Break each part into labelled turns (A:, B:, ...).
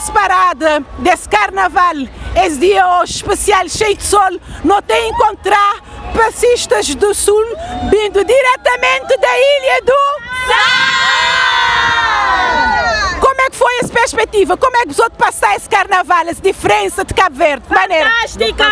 A: dessa parada, desse carnaval, esse dia hoje especial, cheio de sol, não tem encontrar passistas do sul vindo diretamente da Ilha do Sal! Como é que foi essa perspectiva? Como é que os outros passaram esse carnaval, essa diferença de Cabo Verde?
B: Fantástica!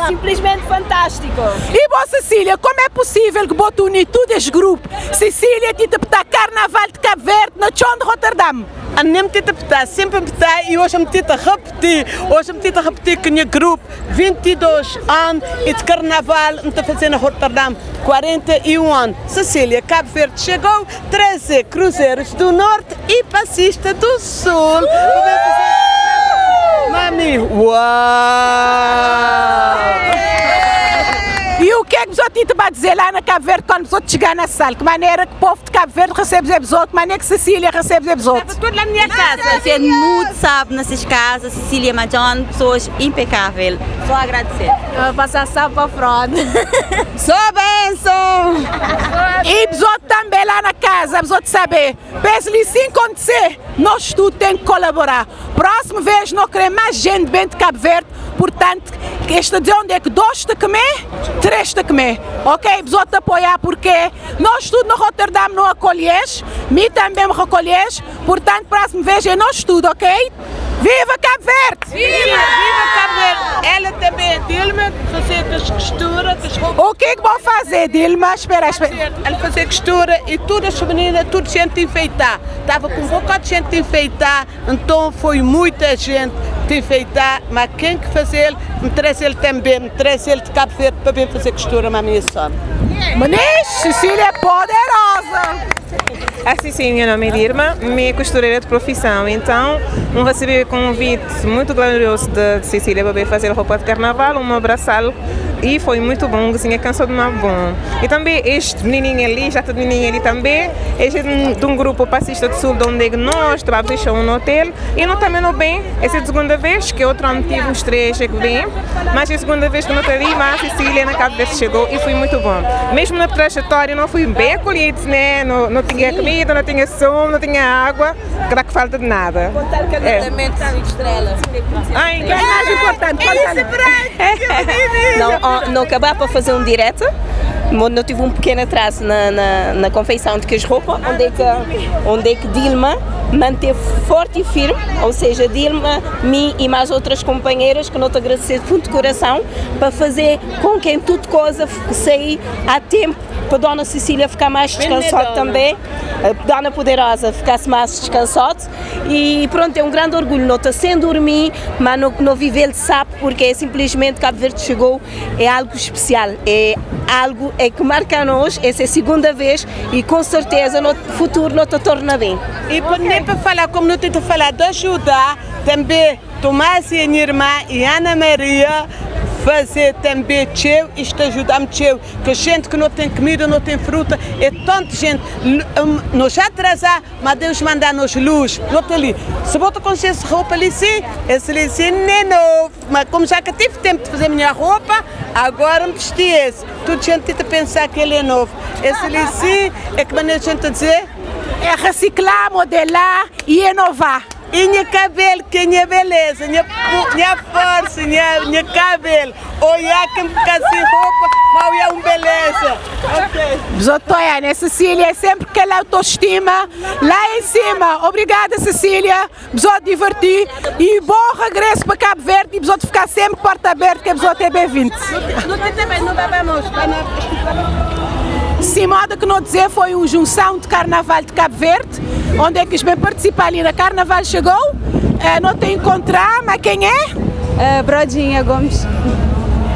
B: Simplesmente fantástico!
A: E você, Cecília, como é possível que bote unir todo este grupo? Cecília, tita para carnaval de Cabo Verde na Chão de Rotterdam.
C: A nem me a sempre me e hoje me a repetir. Hoje me a repetir que o grupo 22 anos e de carnaval me está fazendo Rotterdam 41 anos. Cecília, Cabo Verde chegou, 13 cruzeiros do norte e passista do sul. Mami, uau!
A: E o que é que os outros vai dizer lá na Cabo Verde quando os outros chegarem na sala? Que maneira que o povo de Cabo Verde recebe os outros? Que maneira que Cecília recebe os outros?
D: Tudo na minha casa. A gente muito sabe nessas casas. Cecília Majon, pessoas impecáveis. Só agradecer.
B: Vou passar só para frente.
C: Só benção!
A: E os outros também lá na casa, os outros saber. Pense-lhe se acontecer, nós tudo temos que colaborar. Próxima vez não queremos mais gente bem de Cabo Verde. Portanto, esta de onde é que 2 está a comer, 3 está a comer. Ok? Os outros apoiar porque nós tudo no Rotterdam não acolhemos, me também me recolhes. Portanto, próxima vez é nós tudo, ok? Viva Cabo Verde!
C: Viva! Viva Cabo Verde! Ela também, Dilma, fazer costura.
A: O que é que vão fazer, Dilma? Espera.
C: Ela fazer costura e todas as meninas, tudo gente enfeitar. Estava com um bocado de gente enfeitar, então foi muita gente de enfeitar, mas quem que fazer, me traz ele também, me traz ele de Cabo Verde para vir fazer costura, mas a minha só.
A: Manish, Cecília é poderosa!
E: Assim sim, meu nome é Irma, minha costureira de profissão, então recebi um convite muito glorioso de Cecília para fazer a roupa de carnaval, um abraçá-lo e foi muito bom, assim, cansou de bom. E também este menininho ali, já todo menininho ali também, este é de um grupo passista do sul, onde nós trabalhamos no hotel e não também não bem, essa é a segunda vez que outro ano tive uns 3 que vem, mas é a segunda vez que não estou ali, mas a Cecília na Cabo Verde chegou e foi muito bom. Mesmo na trajetória não fui bem acolhido, né? Não tinha comida, não tinha som, não tinha água, que dá que falta de nada.
D: Contar que casamento é. 5 estrelas.
A: Ai, que é mais importante?
F: Não acabar para fazer um direto. Eu tive um pequeno atraso na confeição de que as roupas, onde é que Dilma manteve forte e firme, ou seja, Dilma, mim e mais outras companheiras que não te agradecer de fundo de coração para fazer com que tudo coisa saia a tempo para a Dona Cecília ficar mais descansada também, a Dona Poderosa ficasse mais descansada e pronto, é um grande orgulho, não estou sem dormir, mas não viver de sapo porque é simplesmente Cabo Verde chegou, é algo especial, é algo que marca nós, essa é a segunda vez e com certeza no futuro não te torna bem.
C: E nem para falar, como não tento falar, de ajudar também Tomás e a minha irmã e Ana Maria fazer também teu, isto ajuda-me teu, que a gente que não tem comida, não tem fruta, é tanta gente, nós já atrasar, mas Deus manda-nos luz, não tem ali, se bota com essa roupa ali sim, esse ali sim não é novo, mas como já que tive tempo de fazer a minha roupa, agora me vesti esse, toda gente tenta pensar que ele é novo, esse ali sim, é que maneira a gente a dizer?
A: É reciclar, modelar e inovar.
C: E minha cabelo, que é minha beleza, minha força, minha cabelo. Olha que me fica sem roupa, mas olha uma beleza. Ok.
A: Zotoia, né, Cecília? É sempre aquela autoestima lá em cima. Obrigada, Cecília. Besoto divertir e bom regresso para Cabo Verde e besoto ficar sempre porta aberta, que besoto é bem-vindo.
C: Não tem também, não bebemos.
A: Sim, modo que não dizer foi uma junção de carnaval de Cabo Verde, onde é que os bem participar ali na carnaval chegou, não tem encontrar, mas quem é?
G: Brodinha Gomes.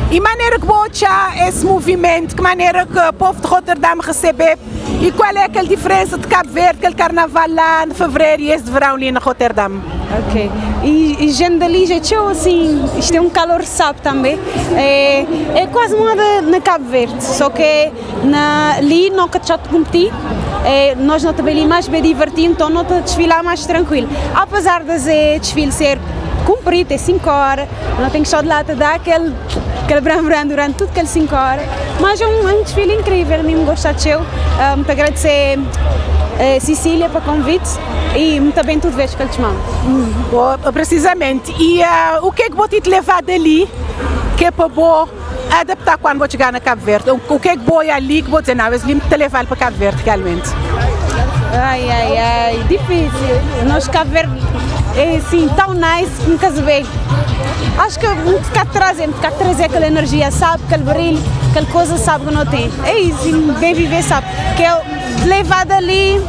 A: E maneira que vou achar esse movimento, que maneira que o povo de Rotterdam recebe e qual é aquela diferença de Cabo Verde, aquele carnaval lá em fevereiro e esse de verão ali na Rotterdam?
G: Ok. E gente dali já tinha assim, isto é um calor sabe também, é quase moda na Cabo Verde, só que ali não que já te competir, nós não também ali mais bem divertindo, então não te desfilar mais tranquilo. Apesar de desfile ser comprido, é 5 horas, não tem que só de lá te dar aquele bram-bram durante tudo aqueles 5 horas, mas é um desfile incrível, a mim me gosta de eu, muito agradecer Sicília para convite e muito bem tudo vês que eles mandam.
A: Precisamente. E o que é que vou te levar dali que é para vou adaptar quando vou chegar na Cabo Verde? O que é que vou ir ali que vou dizer, não, esse te levar para Cabo Verde realmente?
G: Ai, difícil. Nós Cabo Verde é assim, tão nice que nunca se vê. Acho que ficar trazer aquela energia, sabe? Aquele brilho, aquela coisa, sabe que não tem. É isso, bem viver, sabe? Que eu levar dali,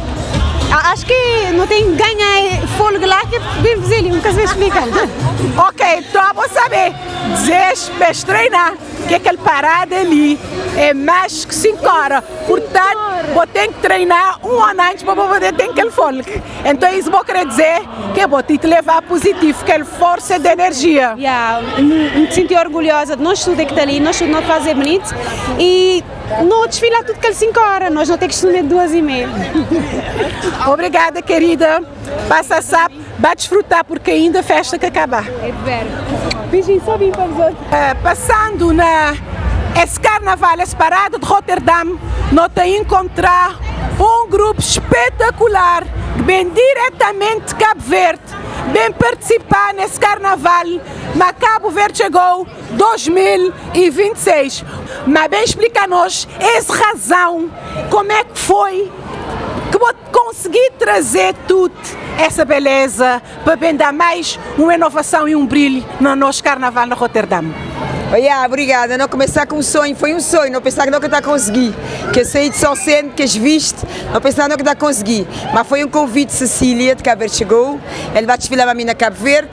G: acho que não tem ganhar fôlego lá que bem dizer, nunca se explica.
A: Ok, então vou saber. Dizes para treinar que aquele parada ali é mais que 5 horas. Portanto, vou ter que treinar um ano antes para poder ter aquele fôlego. Então isso vou querer dizer que vou te levar positivo, aquela força de energia.
G: Me senti orgulhosa de nós tudo que está ali, nós tudo não fazer bonito e não desfilar tudo aquelas 5 horas, nós não temos que estudar 2h30.
A: Obrigada, querida. Passa sabe, vai desfrutar porque ainda a festa que acabar.
G: É ver. Beijinho, só vim para os outros.
A: Passando esse carnaval, esse parada de Rotterdam, nós te encontrar um grupo espetacular que vem diretamente de Cabo Verde, vem participar nesse carnaval, mas Cabo Verde chegou 2026. Mas bem explica-nos essa razão, como é que foi que vou conseguir trazer tudo essa beleza para bem dar mais uma inovação e um brilho no nosso carnaval no Rotterdam.
H: Obrigada. Não começar com um sonho, foi um sonho, não pensar que não está a conseguir. Que eu saí de São Centro, que as viste, não pensar que está a conseguir. Mas foi um convite de Cecília, de Cabo Verde chegou, ele vai desfilar para mim na Cabo Verde,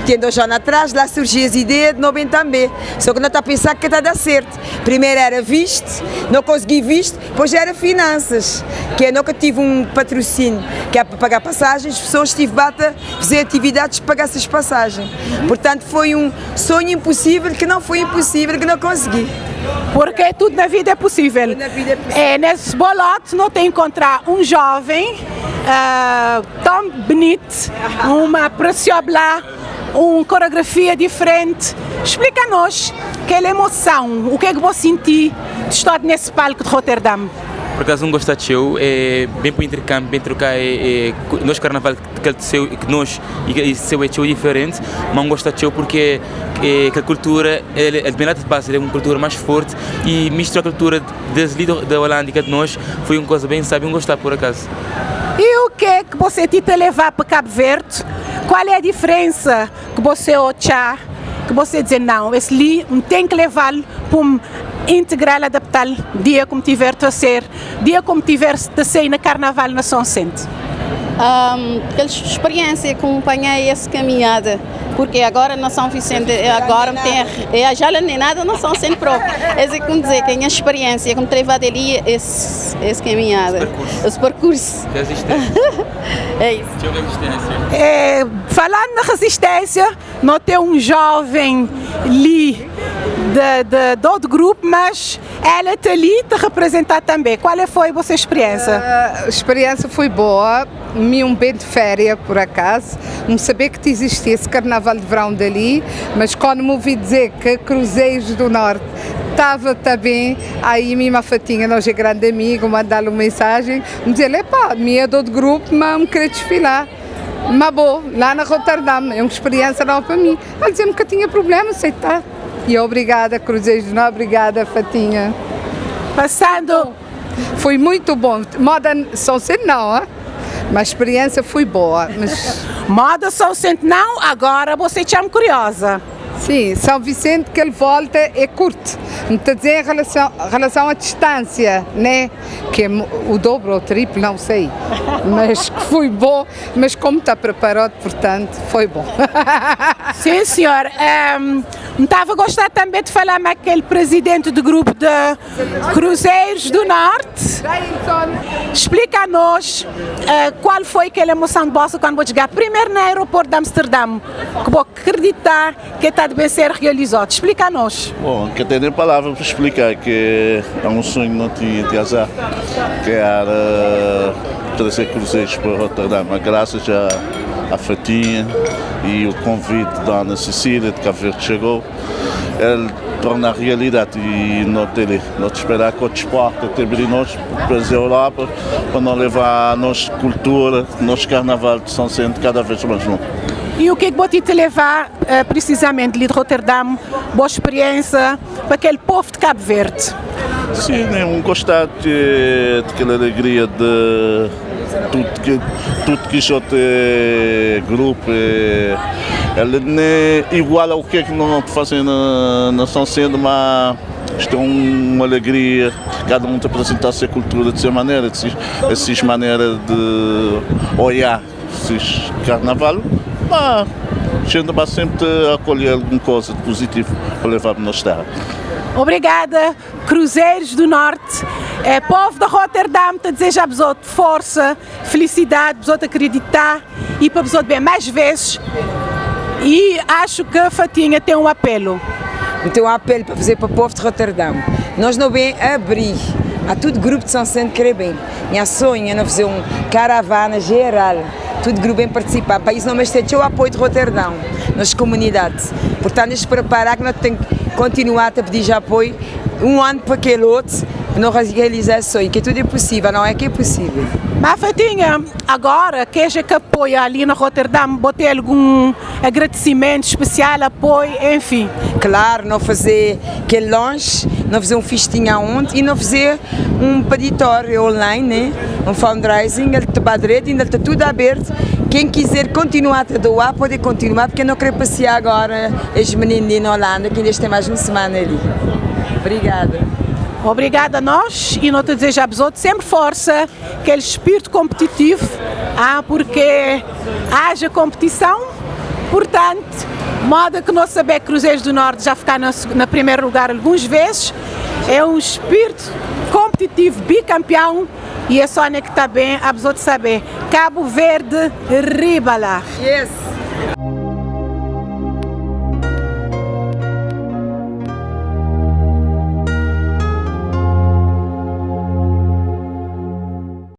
H: tem 2 anos atrás, lá surgiu as ideias de não bem também. Só que não está a pensar que está a dar certo. Primeiro era visto, não consegui visto, depois era finanças, que eu nunca tive um patrocínio, que é para pagar passagens, as pessoas tive bata fazer atividades para pagar essas passagens. Portanto, foi um sonho impossível que não foi impossível, que não consegui.
A: Porque tudo na vida é possível. Nesse bolote não tem encontrar um jovem tão bonito, uma preciosa, uma coreografia diferente. Explica-nos aquela emoção, o que é que você sentiu de estar nesse palco de Rotterdam?
I: Por acaso não gosto de show, bem para o intercâmbio, bem trocar nós carnaval que nós e seu é show diferente, mas não gosto de show porque a cultura é bem lá de base, é uma cultura mais forte e misturar a cultura da Holanda de nós foi uma coisa bem sabe, não gostar por acaso.
A: E o que é que você te levar para Cabo Verde? Qual é a diferença que você achar, que você dizer não, esse ali tem que levá-lo para um integral, adaptá-lo, dia como tiver a ser, dia como tiver a ser na Carnaval na São Centro?
J: Aquela experiência, acompanhei essa caminhada, porque agora na São Vicente, agora tem já nem nada na São Centro próprio. É isso que eu dizer, que a minha experiência, como levado ali, essa caminhada, esse percurso. É isso.
A: Falando na resistência, não tem um jovem ali de outro grupo, mas ela está ali te representar também. Qual foi a vossa experiência?
K: A experiência foi boa, um bem de férias por acaso, não sabia que existia esse carnaval de verão dali, mas quando me ouvi dizer que Cruzeiros do Norte estava também, aí minha fatinha, nós é grande amigo, mandar-lhe uma mensagem, me dizer, epá, minha é do outro grupo, mas me queria desfilar. Mas bom, lá na Rotterdam, é uma experiência nova para mim. Ela dizia-me que tinha problema, aceitar. E obrigada, Cruzeiros do Norte, obrigada, Fatinha.
A: Passando.
K: Foi muito bom. Moda São Centro não, hein? Mas a experiência foi boa. Mas...
A: Moda São Centro não, agora você chama curiosa.
K: Sim, São Vicente que ele volta é curto. Não está a dizer em relação à distância, né? Que é o dobro ou o triplo, não sei. Mas que foi bom, mas como está preparado, portanto, foi bom.
A: Sim, senhor. Estava a gostar também de falar com aquele presidente do grupo de Cruzeiros do Norte. Explica-nos qual foi aquela emoção de vossa quando vou chegar primeiro no aeroporto de Amsterdã, que vou acreditar que está de bem ser realizado. Explica-nos.
L: Bom, que tem nem palavras para explicar, que é um sonho não tinha azar, que era trazer Cruzeiros para Rotterdam, mas graças a Fatinha e o convite da Ana Cecília de Cabo Verde chegou, ele torna a realidade e não esperar que o desporto te abrir nós para a Europa para não levar a nossa cultura, nosso carnaval de São Centro cada vez mais longe.
A: E o que você te levar precisamente de Roterdão, boa experiência para aquele povo de Cabo Verde?
L: Sim, gostar de aquela alegria de tudo que já tem grupo. Ele não é igual ao que nós fazemos na São Centro, mas isto é uma alegria, cada um te apresentar a sua cultura de sua maneira, essas maneiras de olhar esses carnaval, mas a gente vai sempre acolher alguma coisa de positivo para levar para a nossa terra.
A: Obrigada, Cruzeiros do Norte. Povo de Roterdão, te desejo a vós força, felicidade, vós acreditar e para vós bem mais vezes. E acho que a Fatinha tem um apelo.
H: Tem um apelo para fazer para o povo de Roterdão. Nós não bem abrir a todo grupo de São Centro querer bem. Minha sonho é não fazer uma caravana geral. Todo grupo bem participar. Para isso não mais ter o apoio de Roterdão, nas comunidades. Portanto, nos preparar que nós temos que continuar a pedir apoio um ano para aquele outro, para nós realizar isso sonho, que tudo é possível, não é que é possível.
A: Mas Fatinha, agora, quer que apoia ali na Roterdão, botar algum agradecimento especial, apoio, enfim?
H: Claro, não fazer aquele lanche, não fazer um festinha ontem e não fazer um peditório online, né? Um fundraising, ele está direito, ainda está tudo aberto. Quem quiser continuar a doar, pode continuar, porque eu não quero passear agora os meninos ali na Holanda, que ainda tem mais uma semana ali. Obrigada.
A: Obrigada a nós e nós te desejamos sempre força, aquele espírito competitivo, porque haja competição, portanto, modo que nós sabemos que Cruzeiros do Norte já ficar no primeiro lugar algumas vezes, é um espírito competitivo bicampeão e é só que está bem, a pessoa de saber. Cabo Verde, Ribala.
H: Yes.